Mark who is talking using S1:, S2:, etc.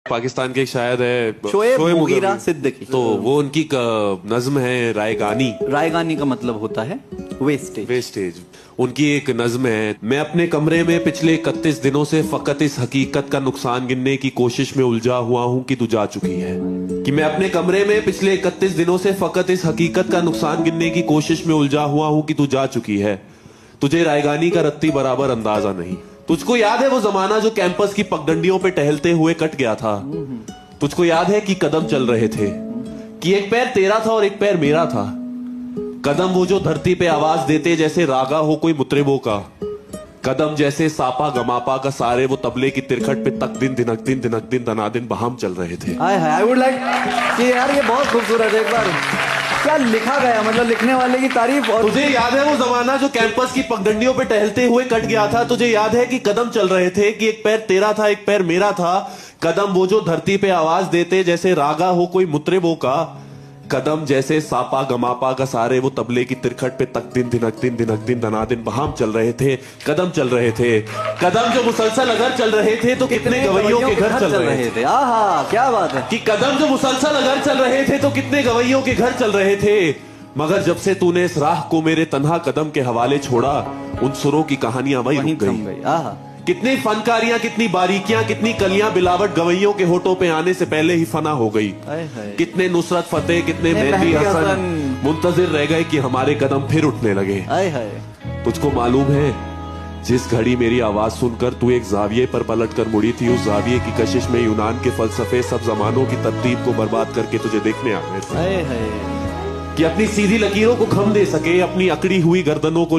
S1: पाकिस्तान के एक शायद है
S2: शोएब मुगीरा सिद्दीकी,
S1: तो वो उनकी नज्म है रायगानी।
S2: रायगानी का मतलब होता है वेस्टेज।
S1: वेस्टेज। उनकी एक नज्म है, मैं अपने कमरे में पिछले 31 दिनों से फकत इस हकीकत का नुकसान गिनने की कोशिश में उलझा हुआ हूँ कि तू जा चुकी है। कि मैं अपने कमरे में पिछले 31 दिनों से फकत इस हकीकत का नुकसान गिनने की कोशिश में उलझा हुआ हूँ कि तू जा चुकी है। तुझे रायगानी का रत्ती बराबर अंदाजा नहीं। तुझको याद है वो जमाना जो कैंपस की पगडंडियों पे टहलते हुए कट गया था? तुझको याद है कि कदम चल रहे थे, कि एक पैर तेरा था और एक पैर मेरा था। कदम वो जो धरती पे आवाज देते जैसे रागा हो कोई मुतरिबों का। कदम जैसे सापा गमापा का सारे वो तबले की तिरखट पे तक दिन दिनक दिन दिनक दिन दनादिन बहाम चल रहे थे।
S2: आई वुड लाइक कि यार ये बहुत खूबसूरत है। एक बार क्या लिखा गया, मतलब लिखने वाले की तारीफ। और
S1: तुझे याद है वो जमाना जो कैंपस की पगडंडियों पे टहलते हुए कट गया था? तुझे याद है कि कदम चल रहे थे, कि एक पैर तेरा था एक पैर मेरा था। कदम वो जो धरती पे आवाज देते जैसे रागा हो कोई मुतरिबों का। कदम जैसे सापा गमापा का सारे वो तबले की तिरखट पे तक दिन दिनक दिन दनादिन बहाम चल रहे थे। कदम चल रहे थे, कदम जो मुसलसल अगर चल रहे थे तो कितने गवैयों के घर चल रहे थे।
S2: आहा क्या बात है।
S1: कि कदम जो मुसलसल अगर चल रहे थे तो कितने गवैयों के घर चल रहे थे। मगर जब से तूने इस राह को मेरे तन्हा कदम के हवाले छोड़ा, उन सुरों की कहानियां वहीं रुक गई।
S2: आहा
S1: कितनी फनकारियां, कितनी बारीकियां, कितनी कलियां बिलावट गवैयों के होठों पे आने से पहले ही फना हो गई। कितने नुसरत फतेह, कितने मेहदी हसन मुंतजिर रह गए कि हमारे कदम फिर उठने लगे। तुझको मालूम है जिस घड़ी मेरी आवाज सुनकर तू एक जाविये पर पलट कर मुड़ी थी, उस जाविये की कशिश में यूनान के फलसफे सब जमानों की तरतीब को बर्बाद करके तुझे देखने आ गए थे। कि अपनी सीधी लकीरों को खम दे सके, अपनी अकड़ी हुई गर्दनों को